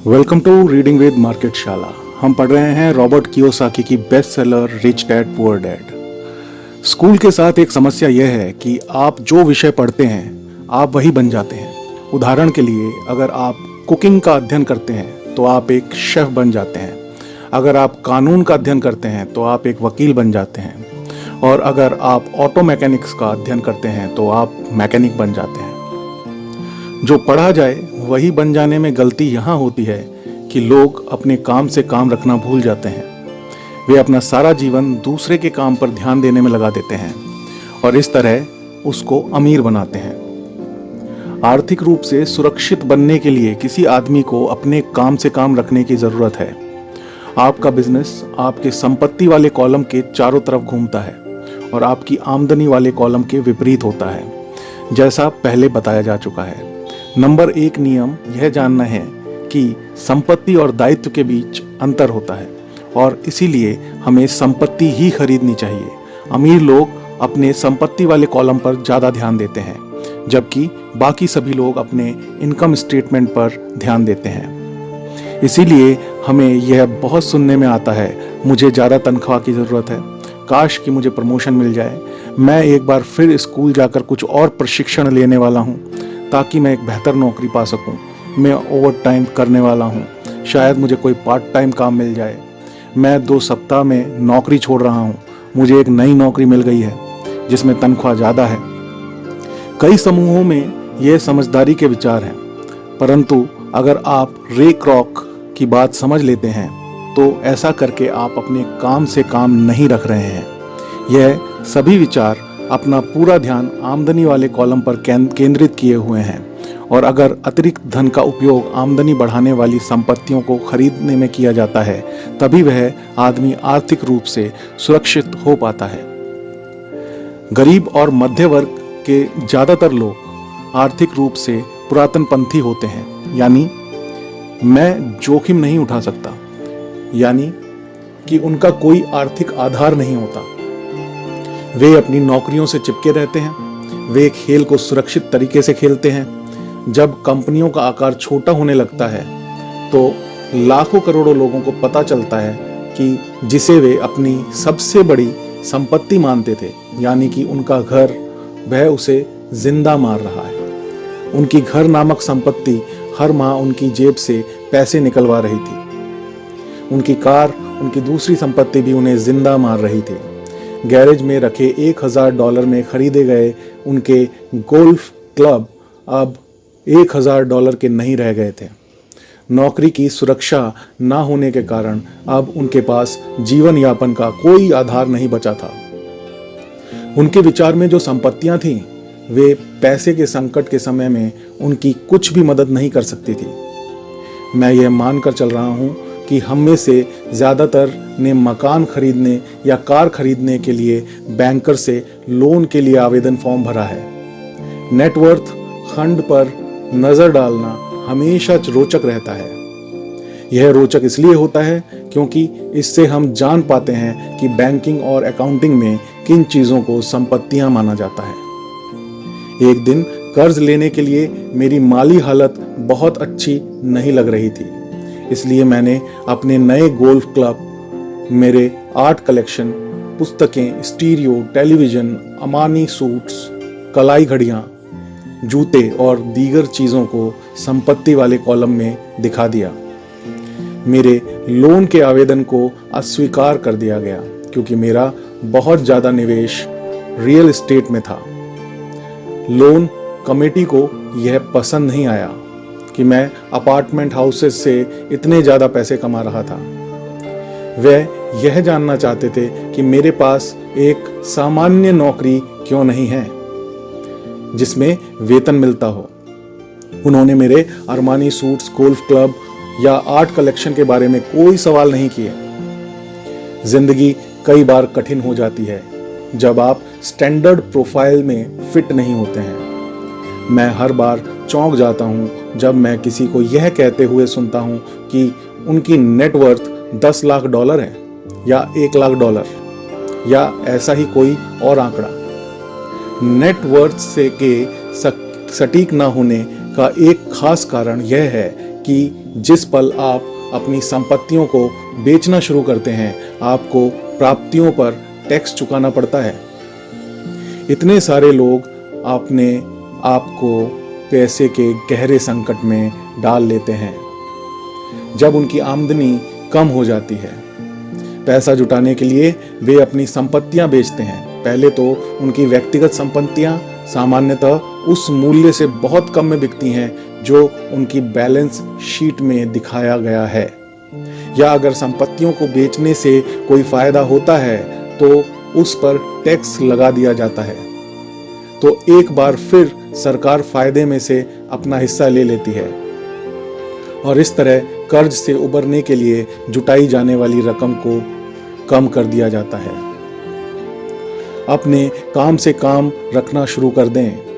Welcome to reading with Market Shala. हम पढ़ रहे हैं रॉबर्ट कियोसाकी की best seller Rich Dad Poor Dad. School के साथ एक समस्या यह है कि आप जो विषय पढ़ते हैं आप वही बन जाते हैं। उदाहरण के लिए, अगर आप कुकिंग का अध्ययन करते हैं तो आप एक शेफ बन जाते हैं। अगर आप कानून का अध्ययन करते हैं तो आप एक वकील बन जाते हैं। और अगर आप ऑटो मैकेनिक्स का अध्ययन करते हैं तो आप मैकेनिक बन जाते हैं। जो पढ़ा जाए वही बन जाने में गलती यहाँ होती है कि लोग अपने काम से काम रखना भूल जाते हैं। वे अपना सारा जीवन दूसरे के काम पर ध्यान देने में लगा देते हैं और इस तरह उसको अमीर बनाते हैं। आर्थिक रूप से सुरक्षित बनने के लिए किसी आदमी को अपने काम से काम रखने की ज़रूरत है। आपका बिजनेस आपके संपत्ति वाले कॉलम के चारों तरफ घूमता है और आपकी आमदनी वाले कॉलम के विपरीत होता है, जैसा पहले बताया जा चुका है। नंबर 1 नियम यह जानना है कि संपत्ति और दायित्व के बीच अंतर होता है और इसीलिए हमें संपत्ति ही खरीदनी चाहिए। अमीर लोग अपने संपत्ति वाले कॉलम पर ज़्यादा ध्यान देते हैं, जबकि बाकी सभी लोग अपने इनकम स्टेटमेंट पर ध्यान देते हैं। इसीलिए हमें यह बहुत सुनने में आता है, मुझे ज़्यादा तनख्वाह की ज़रूरत है, काश कि मुझे प्रमोशन मिल जाए, मैं एक बार फिर स्कूल जाकर कुछ और प्रशिक्षण लेने वाला हूँ ताकि मैं एक बेहतर नौकरी पा सकूं, मैं ओवर टाइम करने वाला हूं, शायद मुझे कोई पार्ट टाइम काम मिल जाए, मैं 2 सप्ताह में नौकरी छोड़ रहा हूं, मुझे एक नई नौकरी मिल गई है जिसमें तनख्वाह ज़्यादा है। कई समूहों में यह समझदारी के विचार हैं, परंतु अगर आप रे क्रॉक की बात समझ लेते हैं तो ऐसा करके आप अपने काम से काम नहीं रख रहे हैं। यह सभी विचार अपना पूरा ध्यान आमदनी वाले कॉलम पर केंद्रित किए हुए हैं और अगर अतिरिक्त धन का उपयोग आमदनी बढ़ाने वाली संपत्तियों को खरीदने में किया जाता है तभी वह आदमी आर्थिक रूप से सुरक्षित हो पाता है। गरीब और मध्य वर्ग के ज़्यादातर लोग आर्थिक रूप से पुरातनपंथी होते हैं, यानी मैं जोखिम नहीं उठा सकता, यानी कि उनका कोई आर्थिक आधार नहीं होता। वे अपनी नौकरियों से चिपके रहते हैं। वे खेल को सुरक्षित तरीके से खेलते हैं। जब कंपनियों का आकार छोटा होने लगता है तो लाखों करोड़ों लोगों को पता चलता है कि जिसे वे अपनी सबसे बड़ी संपत्ति मानते थे, यानी कि उनका घर, वह उसे जिंदा मार रहा है। उनकी घर नामक संपत्ति हर माह उनकी जेब से पैसे निकलवा रही थी। उनकी कार, उनकी दूसरी संपत्ति भी उन्हें जिंदा मार रही थी। गैरेज में रखे $1000 में खरीदे गए उनके गोल्फ क्लब अब $1000 के नहीं रह गए थे। नौकरी की सुरक्षा ना होने के कारण अब उनके पास जीवन यापन का कोई आधार नहीं बचा था। उनके विचार में जो संपत्तियां थीं, वे पैसे के संकट के समय में उनकी कुछ भी मदद नहीं कर सकती थी। मैं यह मानकर चल रहा हूं कि हम में से ज़्यादातर ने मकान खरीदने या कार खरीदने के लिए बैंकर से लोन के लिए आवेदन फॉर्म भरा है। नेटवर्थ खंड पर नज़र डालना हमेशा रोचक रहता है। यह रोचक इसलिए होता है क्योंकि इससे हम जान पाते हैं कि बैंकिंग और अकाउंटिंग में किन चीज़ों को संपत्तियां माना जाता है। एक दिन कर्ज लेने के लिए मेरी माली हालत बहुत अच्छी नहीं लग रही थी, इसलिए मैंने अपने नए गोल्फ क्लब, मेरे आर्ट कलेक्शन, पुस्तकें, स्टीरियो, टेलीविज़न, अमानी सूट्स, कलाई घड़ियाँ, जूते और दीगर चीज़ों को संपत्ति वाले कॉलम में दिखा दिया। मेरे लोन के आवेदन को अस्वीकार कर दिया गया क्योंकि मेरा बहुत ज़्यादा निवेश रियल एस्टेट में था। लोन कमेटी को यह पसंद नहीं आया कि मैं अपार्टमेंट हाउसेस से इतने ज़्यादा पैसे कमा रहा था। वह यह जानना चाहते थे कि मेरे पास एक सामान्य नौकरी क्यों नहीं है जिसमें वेतन मिलता हो। उन्होंने मेरे अरमानी सूट्स, गोल्फ क्लब या आर्ट कलेक्शन के बारे में कोई सवाल नहीं किए। जिंदगी कई बार कठिन हो जाती है जब आप स्टैंडर्ड प्रोफाइल में फिट नहीं होते हैं। मैं हर बार चौंक जाता हूँ जब मैं किसी को यह कहते हुए सुनता हूँ कि उनकी नेटवर्थ $10 लाख है या $1 लाख या ऐसा ही कोई और आंकड़ा। नेटवर्थ से के सटीक न होने का एक खास कारण यह है कि जिस पल आप अपनी संपत्तियों को बेचना शुरू करते हैं, आपको प्राप्तियों पर टैक्स चुकाना पड़ता है। इतने सारे लोग अपने आप को पैसे के गहरे संकट में डाल लेते हैं जब उनकी आमदनी कम हो जाती है। पैसा जुटाने के लिए वे अपनी संपत्तियां बेचते हैं। पहले तो उनकी व्यक्तिगत संपत्तियां सामान्यतः उस मूल्य से बहुत कम में बिकती हैं जो उनकी बैलेंस शीट में दिखाया गया है, या अगर संपत्तियों को बेचने से कोई फायदा होता है तो उस पर टैक्स लगा दिया जाता है। तो एक बार फिर सरकार फायदे में से अपना हिस्सा ले लेती है और इस तरह कर्ज से उबरने के लिए जुटाई जाने वाली रकम को कम कर दिया जाता है। अपने काम से काम रखना शुरू कर दें।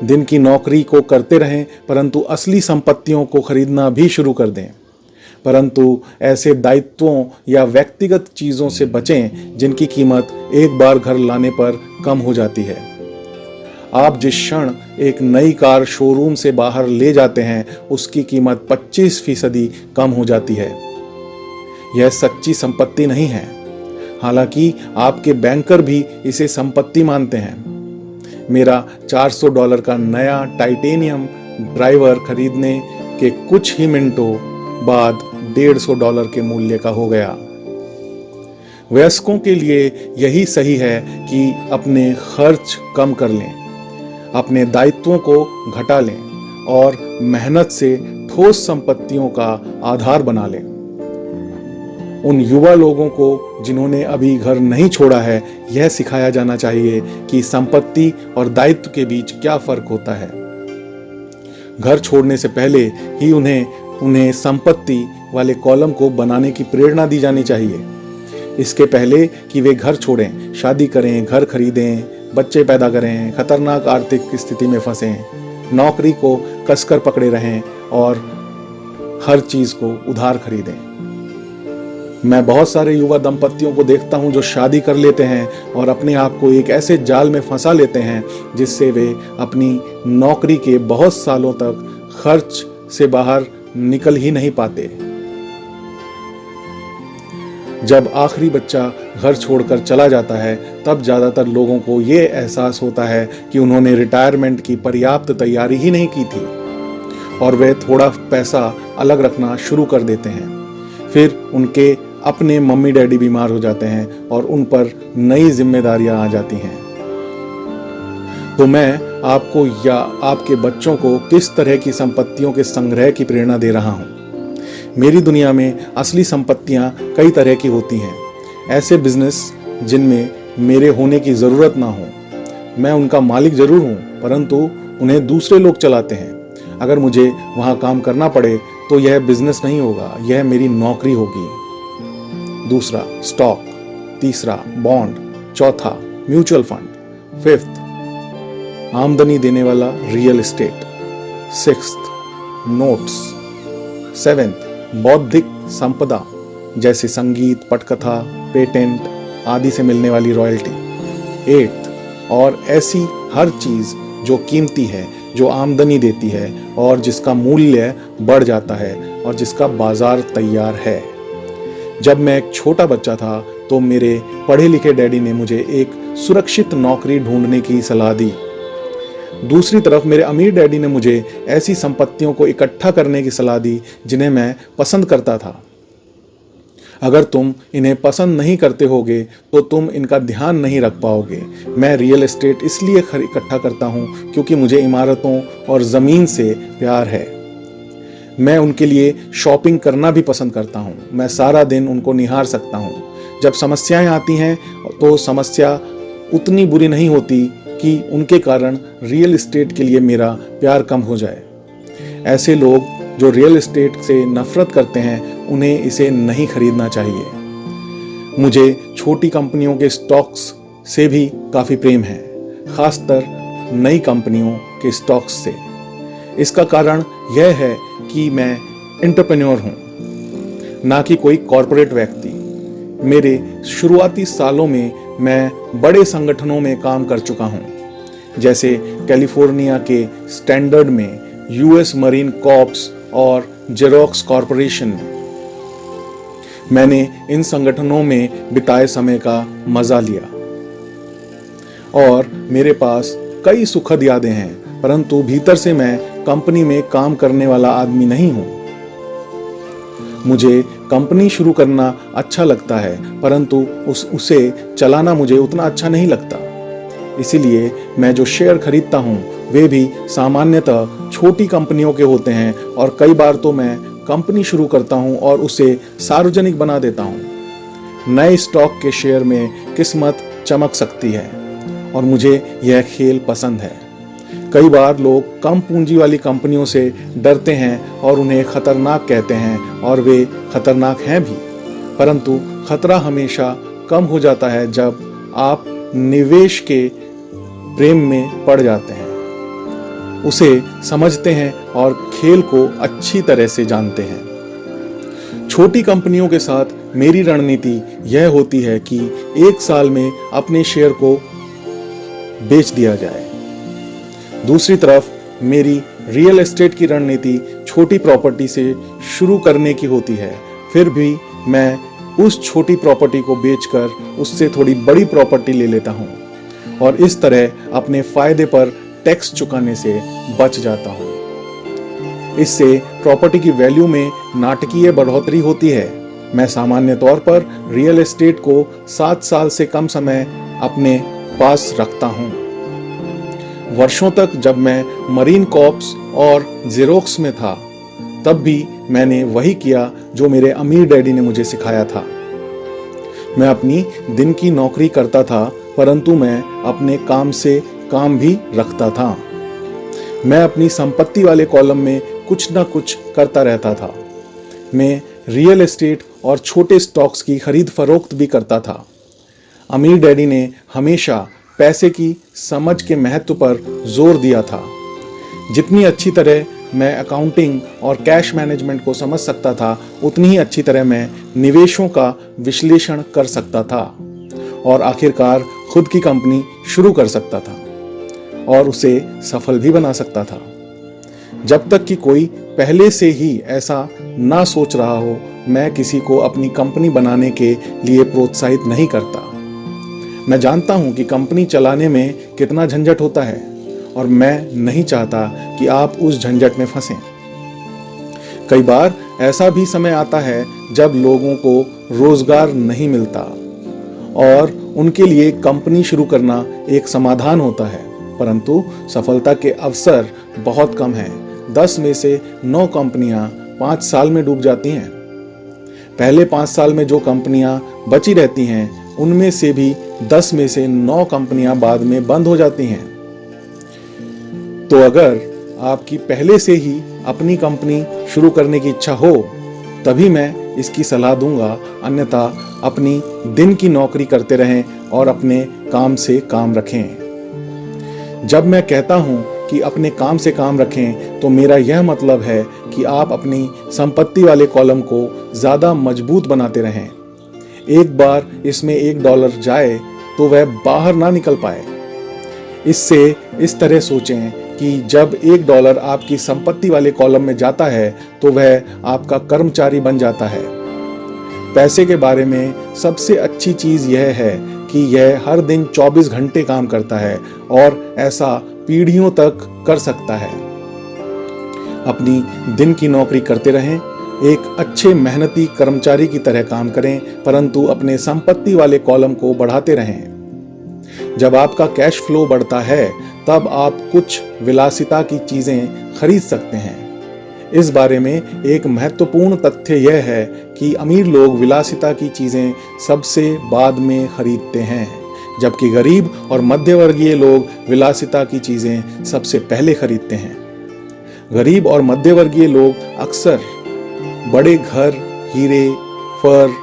दिन की नौकरी को करते रहें, परंतु असली संपत्तियों को खरीदना भी शुरू कर दें। परंतु ऐसे दायित्वों या व्यक्तिगत चीज़ों से बचें जिनकी कीमत एक बार घर लाने पर कम हो जाती है। आप जिस क्षण एक नई कार शोरूम से बाहर ले जाते हैं, उसकी कीमत 25% कम हो जाती है। यह सच्ची संपत्ति नहीं है, हालांकि आपके बैंकर भी इसे संपत्ति मानते हैं। मेरा $400 का नया टाइटेनियम ड्राइवर खरीदने के कुछ ही मिनटों बाद $150 के मूल्य का हो गया। वयस्कों के लिए यही सही है कि अपने खर्च कम कर लें, अपने दायित्वों को घटा लें और मेहनत से ठोस संपत्तियों का आधार बना लें। उन युवा लोगों को जिन्होंने अभी घर नहीं छोड़ा है, यह सिखाया जाना चाहिए कि संपत्ति और दायित्व के बीच क्या फर्क होता है। घर छोड़ने से पहले ही उन्हें संपत्ति वाले कॉलम को बनाने की प्रेरणा दी जानी चाहिए। इसके पहले कि वे घर छोड़ें, शादी करें, घर खरीदें, बच्चे पैदा करें, खतरनाक आर्थिक स्थिति में फंसें, नौकरी को कसकर पकड़े रहें और हर चीज को उधार खरीदें। मैं बहुत सारे युवा दंपतियों को देखता हूं जो शादी कर लेते हैं और अपने आप को एक ऐसे जाल में फंसा लेते हैं जिससे वे अपनी नौकरी के बहुत सालों तक खर्च से बाहर निकल ही नहीं पाते। जब आखिरी बच्चा घर छोड़कर चला जाता है, तब ज्यादातर लोगों को यह एहसास होता है कि उन्होंने रिटायरमेंट की पर्याप्त तैयारी ही नहीं की थी और वे थोड़ा पैसा अलग रखना शुरू कर देते हैं। फिर उनके अपने मम्मी डैडी बीमार हो जाते हैं और उन पर नई जिम्मेदारियां आ जाती हैं। तो मैं आपको या आपके बच्चों को किस तरह की संपत्तियों के संग्रह की प्रेरणा दे रहा हूं। मेरी दुनिया में असली संपत्तियां कई तरह की होती हैं। ऐसे बिजनेस जिनमें मेरे होने की जरूरत ना हो। मैं उनका मालिक जरूर हूं, परंतु उन्हें दूसरे लोग चलाते हैं। अगर मुझे वहां काम करना पड़े तो यह बिजनेस नहीं होगा, यह मेरी नौकरी होगी। दूसरा, स्टॉक। तीसरा, बॉन्ड। चौथा, म्यूचुअल फंड। फिफ्थ, आमदनी देने वाला real estate. Sixth, notes. Seventh, बौद्धिक संपदा जैसे संगीत, पटकथा, पेटेंट आदि से मिलने वाली रॉयल्टी। एट्थ, और ऐसी हर चीज जो कीमती है, जो आमदनी देती है और जिसका मूल्य बढ़ जाता है और जिसका बाजार तैयार है। जब मैं एक छोटा बच्चा था तो मेरे पढ़े लिखे डैडी ने मुझे एक सुरक्षित नौकरी ढूंढने की सलाह दी। दूसरी तरफ मेरे अमीर डैडी ने मुझे ऐसी संपत्तियों को इकट्ठा करने की सलाह दी जिन्हें मैं पसंद करता था। अगर तुम इन्हें पसंद नहीं करते होगे तो तुम इनका ध्यान नहीं रख पाओगे। मैं रियल एस्टेट इसलिए इकट्ठा करता हूं क्योंकि मुझे इमारतों और ज़मीन से प्यार है। मैं उनके लिए शॉपिंग करना भी पसंद करता हूं। मैं सारा दिन उनको निहार सकता हूं। जब समस्याएं आती हैं तो समस्या उतनी बुरी नहीं होती कि उनके कारण रियल एस्टेट के लिए मेरा प्यार कम हो जाए। ऐसे लोग जो रियल एस्टेट से नफरत करते हैं, उन्हें इसे नहीं खरीदना चाहिए। मुझे छोटी कंपनियों के स्टॉक्स से भी काफ़ी प्रेम है, खासकर नई कंपनियों के स्टॉक्स से। इसका कारण यह है कि मैं एंटरप्रेन्योर हूँ, ना कि कोई कॉरपोरेट व्यक्ति। मेरे शुरुआती सालों में मैं बड़े संगठनों में काम कर चुका हूँ, जैसे कैलिफोर्निया के स्टैंडर्ड में, यूएस मरीन कॉर्प्स और जेरोक्स कॉरपोरेशन में। मैंने इन संगठनों में बिताए समय का मजा लिया और मेरे पास कई सुखद यादें हैं, परंतु भीतर से मैं कंपनी में काम करने वाला आदमी नहीं हूं। मुझे कंपनी शुरू करना अच्छा लगता है, परंतु उसे चलाना मुझे उतना अच्छा नहीं लगता। इसीलिए मैं जो शेयर खरीदता हूं वे भी सामान्यतः छोटी कंपनियों के होते हैं और कई बार तो मैं कंपनी शुरू करता हूं और उसे सार्वजनिक बना देता हूं। नए स्टॉक के शेयर में किस्मत चमक सकती है और मुझे यह खेल पसंद है। कई बार लोग कम पूंजी वाली कंपनियों से डरते हैं और उन्हें खतरनाक कहते हैं, और वे खतरनाक हैं भी, परंतु खतरा हमेशा कम हो जाता है जब आप निवेश के प्रेम में पड़ जाते हैं, उसे समझते हैं और खेल को अच्छी तरह से जानते हैं। छोटी कंपनियों के साथ मेरी रणनीति यह होती है कि 1 साल में अपने शेयर को बेच दिया जाए। दूसरी तरफ मेरी रियल एस्टेट की रणनीति छोटी प्रॉपर्टी से शुरू करने की होती है। फिर भी मैं उस छोटी प्रॉपर्टी को बेचकर उससे थोड़ी बड़ी प्रॉपर्टी ले लेता हूं और इस तरह अपने फायदे पर टैक्स चुकाने से बच जाता हूं। इससे प्रॉपर्टी की वैल्यू में नाटकीय बढ़ोतरी होती है। मैं सामान्य तौर पर रियल एस्टेट को 7 साल से कम समय अपने पास रखता हूं। वर्षों तक जब मैं मरीन कॉर्प्स और जेरोक्स में था, तब भी मैंने वही किया जो मेरे अमीर डैडी ने मुझे सिखाया था। मैं अपनी दिन की नौकरी करता था, परंतु मैं अपने काम से काम भी रखता था। मैं अपनी संपत्ति वाले कॉलम में कुछ ना कुछ करता रहता था। मैं रियल एस्टेट और छोटे स्टॉक्स की खरीद फरोख्त भी करता था। अमीर डैडी ने हमेशा पैसे की समझ के महत्व पर जोर दिया था। जितनी अच्छी तरह मैं अकाउंटिंग और कैश मैनेजमेंट को समझ सकता था, उतनी ही अच्छी तरह मैं निवेशों का विश्लेषण कर सकता था और आखिरकार खुद की कंपनी शुरू कर सकता था और उसे सफल भी बना सकता था। जब तक कि कोई पहले से ही ऐसा ना सोच रहा हो, मैं किसी को अपनी कंपनी बनाने के लिए प्रोत्साहित नहीं करता। मैं जानता हूं कि कंपनी चलाने में कितना झंझट होता है और मैं नहीं चाहता कि आप उस झंझट में फंसें। कई बार ऐसा भी समय आता है जब लोगों को रोजगार नहीं मिलता और उनके लिए कंपनी शुरू करना एक समाधान होता है, परंतु सफलता के अवसर बहुत कम हैं। 10 में से 9 कंपनियां 5 साल में डूब जाती हैं। पहले 5 साल में जो कंपनियां बची रहती हैं, उनमें से भी 10 में से 9 कंपनियां बाद में बंद हो जाती हैं। तो अगर आपकी पहले से ही अपनी कंपनी शुरू करने की इच्छा हो, तभी मैं इसकी सलाह दूंगा, अन्यथा अपनी दिन की नौकरी करते रहें और अपने काम से काम रखें। जब मैं कहता हूं कि अपने काम से काम रखें, तो मेरा यह मतलब है कि आप अपनी संपत्ति वाले कॉलम को ज़्यादा मजबूत बनाते रहें। एक बार इसमें $1 जाए तो वह बाहर ना निकल पाए। इससे इस तरह सोचें कि जब $1 आपकी संपत्ति वाले कॉलम में जाता है तो वह आपका कर्मचारी बन जाता है। पैसे के बारे में सबसे अच्छी चीज़ यह है कि यह हर दिन 24 घंटे काम करता है और ऐसा पीढ़ियों तक कर सकता है। अपनी दिन की नौकरी करते रहें, एक अच्छे मेहनती कर्मचारी की तरह काम करें, परंतु अपने संपत्ति वाले कॉलम को बढ़ाते रहें। जब आपका कैश फ्लो बढ़ता है, तब आप कुछ विलासिता की चीजें खरीद सकते हैं। इस बारे में एक महत्वपूर्ण तथ्य यह है कि अमीर लोग विलासिता की चीजें सबसे बाद में खरीदते हैं, जबकि गरीब और मध्यवर्गीय लोग विलासिता की चीजें सबसे पहले खरीदते हैं। गरीब और मध्यवर्गीय लोग अक्सर बड़े घर, हीरे, फर,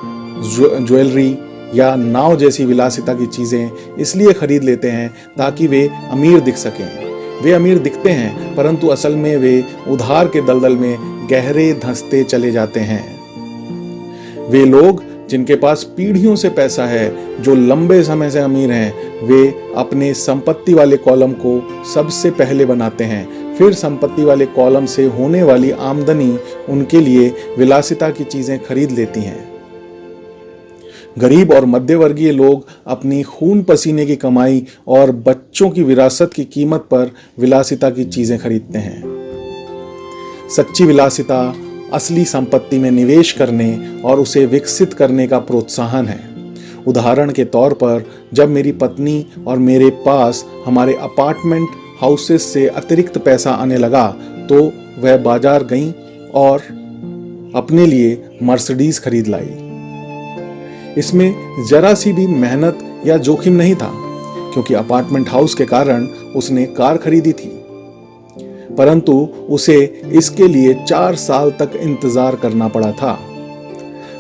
ज्वेलरी या नाव जैसी विलासिता की चीजें इसलिए खरीद लेते हैं ताकि वे अमीर दिख सकें। वे अमीर दिखते हैं, परंतु असल में वे उधार के दलदल में गहरे धंसते चले जाते हैं। वे लोग जिनके पास पीढ़ियों से पैसा है, जो लंबे समय से अमीर हैं, वे अपने संपत्ति वाले कॉलम को सबसे पहले बनाते हैं, फिर संपत्ति वाले कॉलम से होने वाली आमदनी उनके लिए विलासिता की चीजें खरीद लेती हैं। गरीब और मध्यवर्गीय लोग अपनी खून पसीने की कमाई और बच्चों की विरासत की कीमत पर विलासिता की चीजें खरीदते हैं। सच्ची विलासिता असली संपत्ति में निवेश करने और उसे विकसित करने का प्रोत्साहन है। उदाहरण के तौर पर, जब मेरी पत्नी और मेरे पास हमारे अपार्टमेंट हाउसेस से अतिरिक्त पैसा आने लगा तो वह बाजार गई और अपने लिए मर्सिडीज खरीद लाई। इसमें जरा सी भी मेहनत या जोखिम नहीं था, क्योंकि अपार्टमेंट हाउस के कारण उसने कार खरीदी थी, परंतु उसे इसके लिए 4 साल तक इंतजार करना पड़ा था।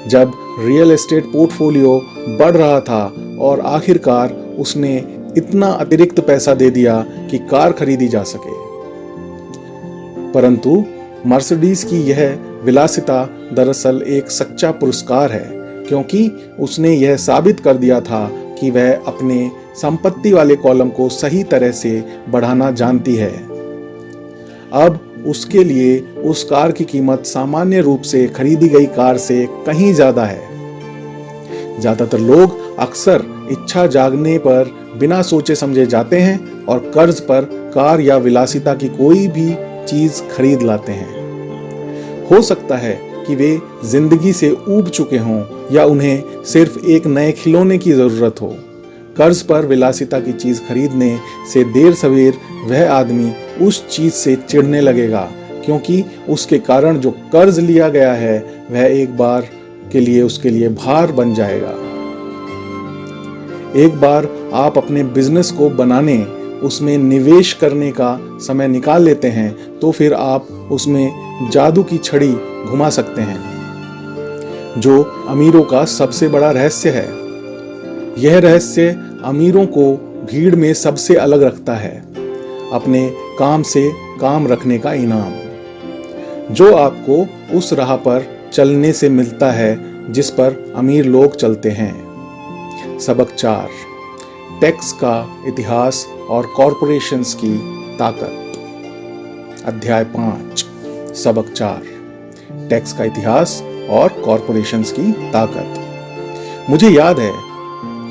जब रियल एस्टेट पोर्टफोलियो बढ़ रहा था और आखिरकार उसने इतना अतिरिक्त पैसा दे दिया कि कार खरीदी जा सके। परंतु मर्सिडीज की यह विलासिता दरअसल एक सच्चा पुरस्कार है, क्योंकि उसने यह साबित कर दिया था कि वह अपने संपत्ति वाले कॉलम को सही तरह से बढ़ाना जानती है। अब उसके लिए उस कार की कीमत सामान्य रूप से खरीदी गई कार से कहीं ज्यादा है। ज्यादातर लोग अक्सर इच्छा जागने पर बिना सोचे समझे जाते हैं और कर्ज पर कार या विलासिता की कोई भी चीज खरीद लाते हैं। हो सकता है कि वे जिंदगी से ऊब चुके हों या उन्हें सिर्फ एक नए खिलौने की जरूरत हो। कर्ज पर विलासिता की चीज खरीदने से देर सवेर वह आदमी उस चीज से चिढ़ने लगेगा, क्योंकि उसके कारण जो कर्ज लिया गया है वह एक बार के लिए उसके लिए भार बन जाएगा। एक बार आप अपने बिजनेस को बनाने, उसमें निवेश करने का समय निकाल लेते हैं तो फिर आप उसमें जादू की छड़ी घुमा सकते हैं, जो अमीरों का सबसे बड़ा रहस्य है। यह रहस्य अमीरों को भीड़ में सबसे अलग रखता है, अपने काम से काम रखने का इनाम, जो आपको उस राह पर चलने से मिलता है जिस पर अमीर लोग चलते हैं। सबक 4, टैक्स का इतिहास और कॉरपोरेशंस की ताकत। अध्याय 5, सबक 4, टैक्स का इतिहास और कॉरपोरेशंस की ताकत। मुझे याद है,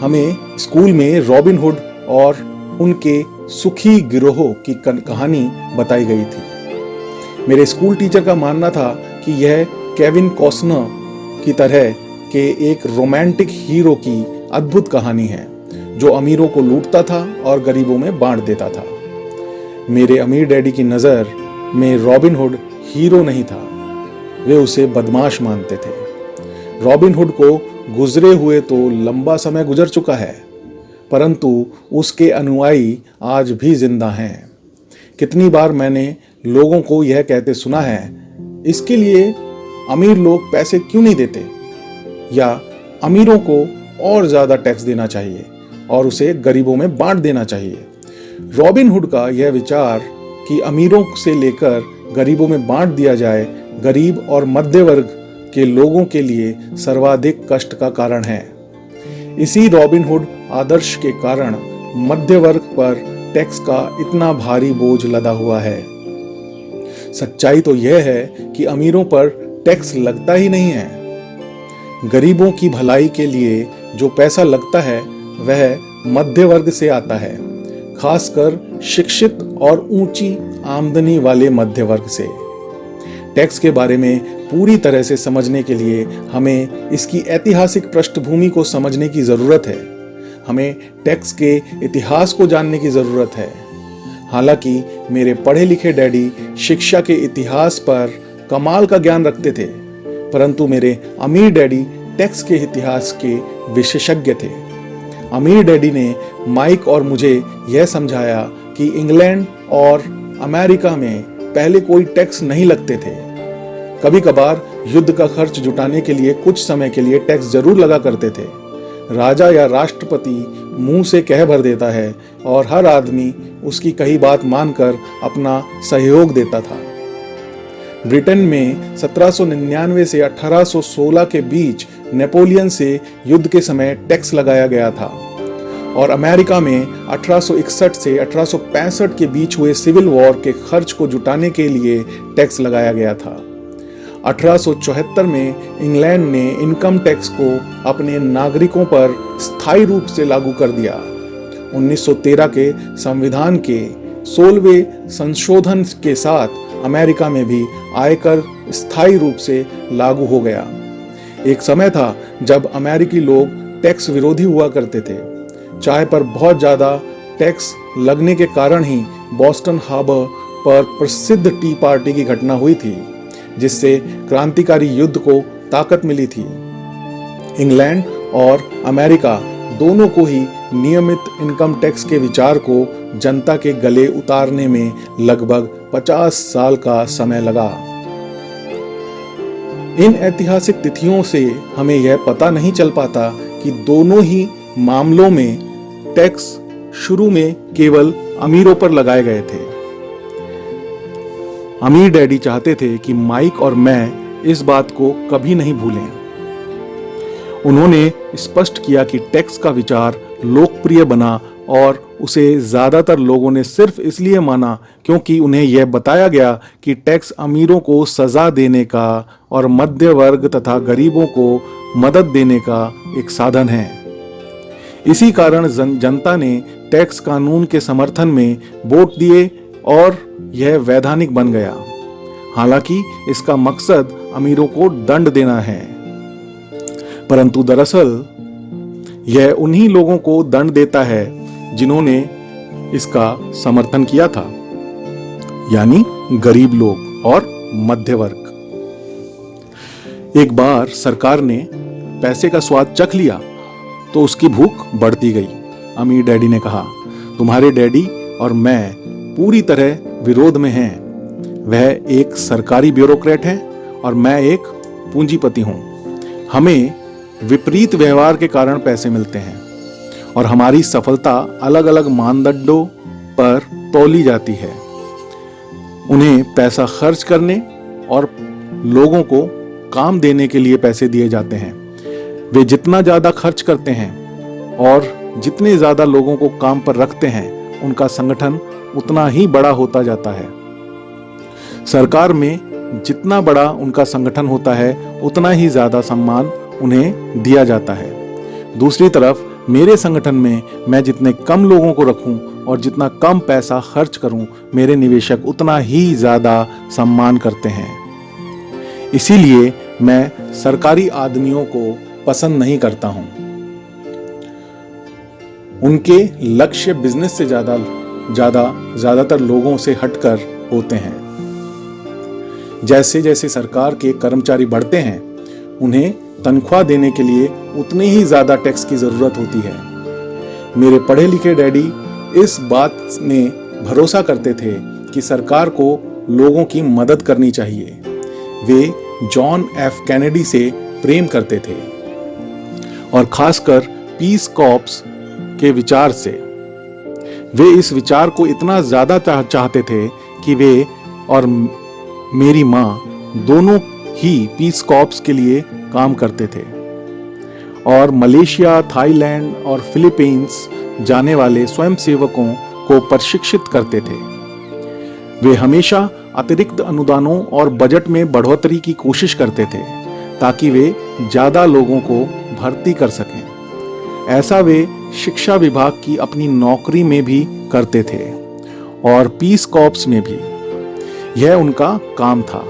हमें स्कूल में रॉबिन हुड और उनके सुखी गिरोह की कहानी बताई गई थी। मेरे स्कूल टीचर का मानना था कि यह केविन कॉस्नर की तरह के एक रोमांटिक हीरो की अद्भुत कहानी है, जो अमीरों को लूटता था और गरीबों में बांट देता था। मेरे अमीर डैडी की नजर में रॉबिन हुड हीरो नहीं था, वे उसे बदमाश मानते थे। रॉबिन हुड को गुजरे हुए तो लंबा समय गुजर चुका है, परंतु उसके अनुयायी आज भी जिंदा हैं। कितनी बार मैंने लोगों को यह कहते सुना है, इसके लिए अमीर लोग पैसे क्यों नहीं देते, या अमीरों को और ज्यादा टैक्स देना चाहिए और उसे गरीबों में बांट देना चाहिए। रॉबिन हुड का यह विचार कि अमीरों से लेकर गरीबों में बांट दिया जाए, गरीब और मध्य वर्ग के लोगों के लिए सर्वाधिक कष्ट का कारण है। इसी रॉबिन हुड आदर्श के कारण मध्य वर्ग पर टैक्स का इतना भारी बोझ लदा हुआ है। सच्चाई तो यह है कि अमीरों पर टैक्स लगता ही नहीं है। गरीबों की भलाई के लिए जो पैसा लगता है वह मध्य वर्ग से आता है, खासकर शिक्षित और ऊंची आमदनी वाले मध्य वर्ग से। टैक्स के बारे में पूरी तरह से समझने के लिए हमें इसकी ऐतिहासिक पृष्ठभूमि को समझने की जरूरत है। हमें टैक्स के इतिहास को जानने की जरूरत है। हालांकि मेरे पढ़े लिखे डैडी शिक्षा के इतिहास पर कमाल का ज्ञान रखते थे, परंतु मेरे अमीर डैडी टैक्स के इतिहास के विशेषज्ञ थे। अमीर डैडी ने माइक और मुझे यह समझाया कि इंग्लैंड और अमेरिका में पहले कोई टैक्स नहीं लगते थे। कभी कभार युद्ध का खर्च जुटाने के लिए कुछ समय के लिए टैक्स जरूर लगा करते थे। राजा या राष्ट्रपति मुंह से कह भर देता है और हर आदमी उसकी कही बात मानकर अपना सहयोग देता था। ब्रिटेन में 1799 से 1816 के बीच नेपोलियन से युद्ध के समय टैक्स लगाया गया था। और अमेरिका में 1861 से 1865 के बीच हुए सिविल वॉर के खर्च को जुटाने के लिए टैक्स लगाया गया था। 1874 में इंग्लैंड ने इनकम टैक्स को अपने नागरिकों पर स्थायी रूप से लागू कर दिया। 1913 के संविधान के 16वें संशोधन के साथ अमेरिका में भी आयकर स्थायी रूप से लागू हो गया। एक समय था जब अमेरिकी लोग टैक्स विरोधी हुआ करते थे। चाय पर बहुत ज्यादा टैक्स लगने के कारण ही बॉस्टन हार्बर पर प्रसिद्ध टी पार्टी की घटना हुई थी, जिससे क्रांतिकारी युद्ध को ताकत मिली थी। इंग्लैंड और अमेरिका दोनों को ही नियमित इनकम टैक्स के विचार को जनता के गले उतारने में लगभग 50 साल का समय लगा। इन ऐतिहासिक तिथियों से हमें यह पता नहीं चल पाता कि दोनों ही मामलों में टैक्स शुरू में केवल अमीरों पर लगाए गए थे। अमीर डैडी चाहते थे कि माइक और मैं इस बात को कभी नहीं भूलें। उन्होंने स्पष्ट किया कि टैक्स का विचार लोकप्रिय बना और उसे ज्यादातर लोगों ने सिर्फ इसलिए माना क्योंकि उन्हें यह बताया गया कि टैक्स अमीरों को सजा देने का और मध्य वर्ग तथा गरीबों को मदद देने का एक साधन है। इसी कारण जनता ने टैक्स कानून के समर्थन में वोट दिए और यह वैधानिक बन गया। हालांकि इसका मकसद अमीरों को दंड देना है, परंतु दरअसल यह उन्हीं लोगों को दंड देता है जिन्होंने इसका समर्थन किया था, यानी गरीब लोग और मध्य वर्ग। एक बार सरकार ने पैसे का स्वाद चख लिया तो उसकी भूख बढ़ती गई। अमीर डैडी ने कहा, तुम्हारे डैडी और मैं पूरी तरह विरोध में हैं। वह एक सरकारी ब्यूरोक्रेट है और मैं एक पूंजीपति हूं। हमें विपरीत व्यवहार के कारण पैसे मिलते हैं और हमारी सफलता अलग अलग मानदंडों पर तौली जाती है। उन्हें पैसा खर्च करने और लोगों को काम देने के लिए पैसे दिए जाते हैं। वे जितना ज्यादा खर्च करते हैं और जितने ज्यादा लोगों को काम पर रखते हैं, उनका संगठन उतना ही बड़ा होता जाता है। सरकार में जितना बड़ा उनका संगठन होता है, उतना ही ज्यादा सम्मान उन्हें दिया जाता है। दूसरी तरफ मेरे संगठन में मैं जितने कम लोगों को रखूं और जितना कम पैसा खर्च करूं, मेरे निवेशक उतना ही ज्यादा सम्मान करते हैं। इसीलिए मैं सरकारी आदमियों को पसंद नहीं करता हूं। उनके लक्ष्य बिजनेस से ज्यादातर लोगों से हटकर होते हैं। जैसे जैसे सरकार के कर्मचारी बढ़ते हैं, उन्हें तनख्वाह देने के लिए उतनी ही ज्यादा टैक्स की जरूरत होती है। मेरे पढ़े लिखे डैडी इस बात में भरोसा करते थे कि सरकार को लोगों की मदद करनी चाहिए। वे जॉन एफ कैनेडी से प्रेम करते थे और खासकर पीस कॉर्प्स के विचार से। वे इस विचार को इतना ज्यादा चाहते थे कि वे और मेरी माँ दोनों ही पीस कॉर्प्स के लिए काम करते थे और मलेशिया, थाईलैंड और फिलीपींस जाने वाले स्वयंसेवकों को प्रशिक्षित करते थे। वे हमेशा अतिरिक्त अनुदानों और बजट में बढ़ोतरी की कोशिश करते थे ताकि वे ज्यादा लोगों को भर्ती कर सकें। ऐसा वे शिक्षा विभाग की अपनी नौकरी में भी करते थे और पीस कॉर्प्स में भी। यह उनका काम था।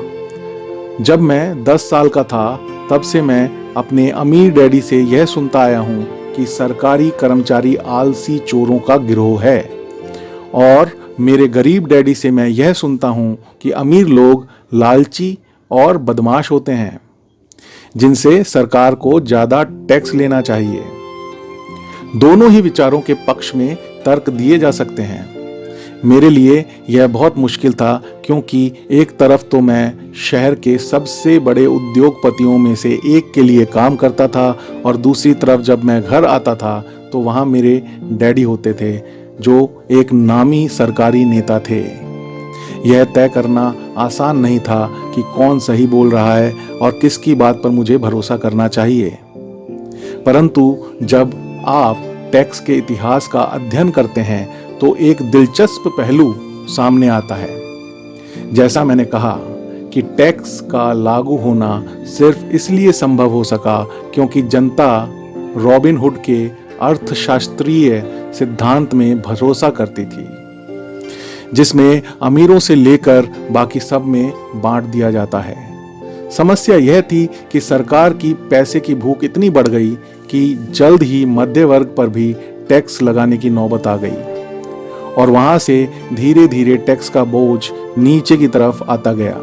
जब मैं 10 साल का था, तब से मैं अपने अमीर डैडी से यह सुनता आया हूं कि सरकारी कर्मचारी आलसी चोरों का गिरोह है, और मेरे गरीब डैडी से मैं यह सुनता हूं कि अमीर लोग लालची और बदमाश होते हैं, जिनसे सरकार को ज्यादा टैक्स लेना चाहिए। दोनों ही विचारों के पक्ष में तर्क दिए जा सकते हैं। मेरे लिए यह बहुत मुश्किल था, क्योंकि एक तरफ तो मैं शहर के सबसे बड़े उद्योगपतियों में से एक के लिए काम करता था और दूसरी तरफ जब मैं घर आता था तो वहाँ मेरे डैडी होते थे, जो एक नामी सरकारी नेता थे। यह तय करना आसान नहीं था कि कौन सही बोल रहा है और किसकी बात पर मुझे भरोसा करना चाहिए। परंतु जब आप टैक्स के इतिहास का अध्ययन करते हैं तो एक दिलचस्प पहलू सामने आता है। जैसा मैंने कहा कि टैक्स का लागू होना सिर्फ इसलिए संभव हो सका क्योंकि जनता रॉबिन हुड के अर्थशास्त्रीय सिद्धांत में भरोसा करती थी, जिसमें अमीरों से लेकर बाकी सब में बांट दिया जाता है। समस्या यह थी कि सरकार की पैसे की भूख इतनी बढ़ गई कि जल्द ही मध्य वर्ग पर भी टैक्स लगाने की नौबत आ गई और वहां से धीरे धीरे टैक्स का बोझ नीचे की तरफ आता गया।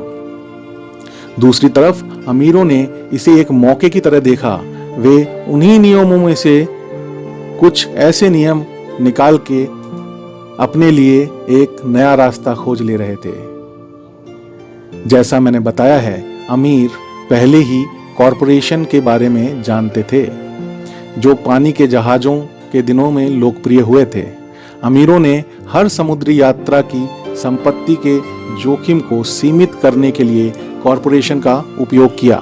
दूसरी तरफ अमीरों ने इसे एक मौके की तरह देखा। वे उन्हीं नियमों में से कुछ ऐसे नियम निकाल के अपने लिए एक नया रास्ता खोज ले रहे थे। जैसा मैंने बताया है, अमीर पहले ही कॉरपोरेशन के बारे में जानते थे, जो पानी के जहाजों के दिनों में लोकप्रिय हुए थे। अमीरों ने हर समुद्री यात्रा की संपत्ति के जोखिम को सीमित करने के लिए कॉरपोरेशन का उपयोग किया।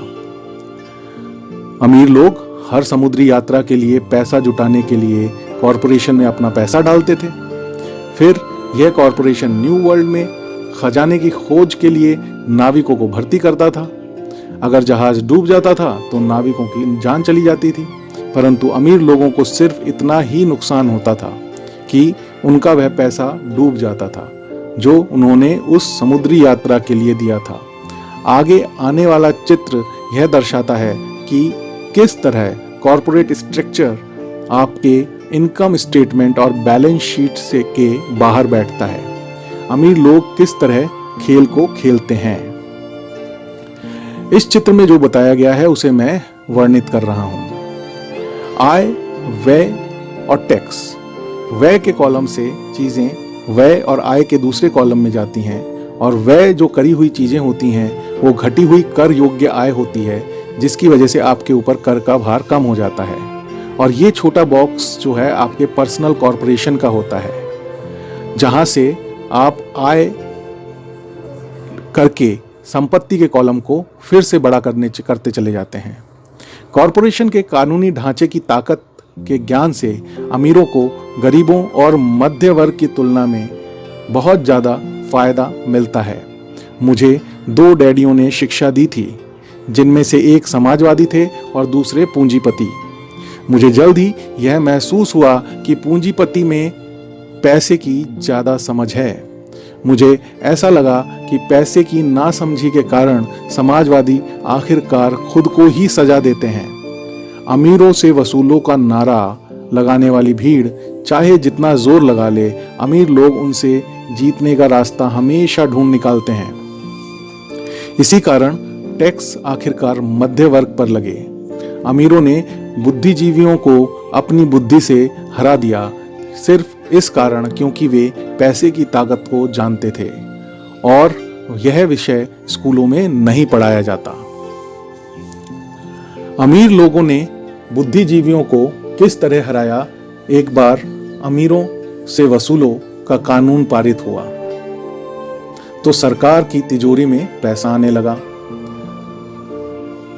अमीर लोग हर समुद्री यात्रा के लिए पैसा जुटाने के लिए कॉरपोरेशन में अपना पैसा डालते थे। फिर यह कॉरपोरेशन न्यू वर्ल्ड में खजाने की खोज के लिए नाविकों को भर्ती करता था। अगर जहाज डूब जाता था तो नाविकों की जान चली जाती थी, परंतु अमीर लोगों को सिर्फ इतना ही नुकसान होता था कि उनका वह पैसा डूब जाता था जो उन्होंने उस समुद्री यात्रा के लिए दिया था। आगे आने वाला चित्र यह दर्शाता है कि किस तरह कॉरपोरेट स्ट्रक्चर आपके इनकम स्टेटमेंट और बैलेंस शीट से के बाहर बैठता है। अमीर लोग किस तरह खेल को खेलते हैं। इस चित्र में जो बताया गया है उसे मैं वर्णित कर रहा हूं। आय, व्यय और टैक्स। व्यय के कॉलम से चीजें व्यय और आय के दूसरे कॉलम में जाती हैं और व्यय जो करी हुई चीजें होती हैं वो घटी हुई कर योग्य आय होती है, जिसकी वजह से आपके ऊपर कर का भार कम हो जाता है। और ये छोटा बॉक्स जो है आपके पर्सनल कॉर्पोरेशन का होता है, जहां से आप आय करके संपत्ति के कॉलम को फिर से बड़ा करते चले जाते हैं। कॉरपोरेशन के कानूनी ढांचे की ताकत के ज्ञान से अमीरों को गरीबों और मध्य वर्ग की तुलना में बहुत ज़्यादा फायदा मिलता है। मुझे 2 डैडियों ने शिक्षा दी थी, जिनमें से एक समाजवादी थे और दूसरे पूंजीपति। मुझे जल्द ही यह महसूस हुआ कि पूंजीपति में पैसे की ज़्यादा समझ है। मुझे ऐसा लगा कि पैसे की नासमझी के कारण समाजवादी आखिरकार खुद को ही सजा देते हैं। अमीरों से वसूलों का नारा लगाने वाली भीड़ चाहे जितना जोर लगा ले, अमीर लोग उनसे जीतने का रास्ता हमेशा ढूंढ निकालते हैं। इसी कारण टैक्स आखिरकार मध्य वर्ग पर लगे। अमीरों ने बुद्धिजीवियों को अपनी बुद्धि से हरा दिया, सिर्फ इस कारण क्योंकि वे पैसे की ताकत को जानते थे और यह विषय स्कूलों में नहीं पढ़ाया जाता। अमीर लोगों ने बुद्धिजीवियों को किस तरह हराया। एक बार अमीरों से वसूलों का कानून पारित हुआ तो सरकार की तिजोरी में पैसा आने लगा।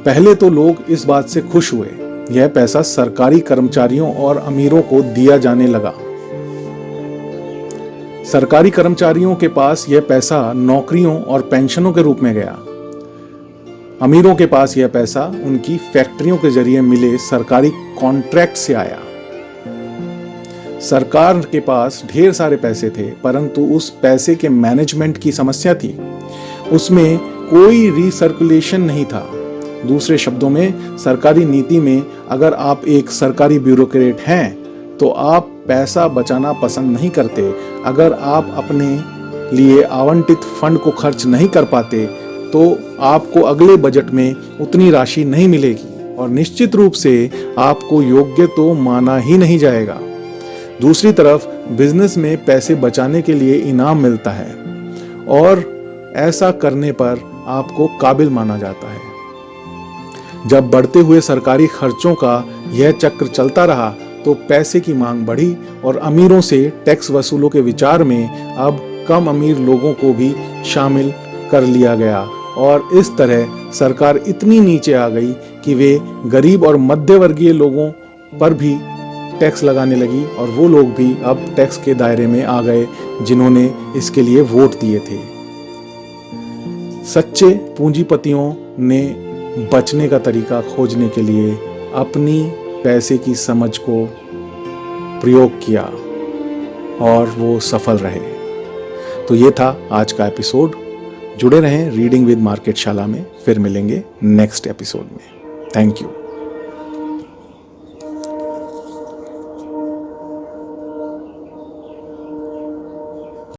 पहले तो लोग इस बात से खुश हुए, यह पैसा सरकारी कर्मचारियों और अमीरों को दिया जाने लगा। सरकारी कर्मचारियों के पास यह पैसा नौकरियों और पेंशनों के रूप में गया। अमीरों के पास यह पैसा उनकी फैक्ट्रियों के जरिए मिले सरकारी कॉन्ट्रैक्ट से आया। सरकार के पास ढेर सारे पैसे थे, परंतु उस पैसे के मैनेजमेंट की समस्या थी। उसमें कोई रिसर्कुलेशन नहीं था। दूसरे शब्दों में, सरकारी नीति में अगर आप एक सरकारी ब्यूरोक्रेट हैं तो आप पैसा बचाना पसंद नहीं करते। अगर आप अपने लिए आवंटित फंड को खर्च नहीं कर पाते तो आपको अगले बजट में उतनी राशि नहीं मिलेगी और निश्चित रूप से आपको योग्य तो माना ही नहीं जाएगा। दूसरी तरफ बिजनेस में पैसे बचाने के लिए इनाम मिलता है और ऐसा करने पर आपको काबिल माना जाता है। जब बढ़ते हुए सरकारी खर्चों का यह चक्र चलता रहा तो पैसे की मांग बढ़ी और अमीरों से टैक्स वसूलों के विचार में अब कम अमीर लोगों को भी शामिल कर लिया गया और इस तरह सरकार इतनी नीचे आ गई कि वे गरीब और मध्यवर्गीय लोगों पर भी टैक्स लगाने लगी और वो लोग भी अब टैक्स के दायरे में आ गए जिन्होंने इसके लिए वोट दिए थे। सच्चे पूंजीपतियों ने बचने का तरीका खोजने के लिए अपनी पैसे की समझ को प्रयोग किया और वो सफल रहे। तो ये था आज का एपिसोड। जुड़े रहें रीडिंग विद मार्केट शाला में, फिर मिलेंगे नेक्स्ट एपिसोड में। Thank you.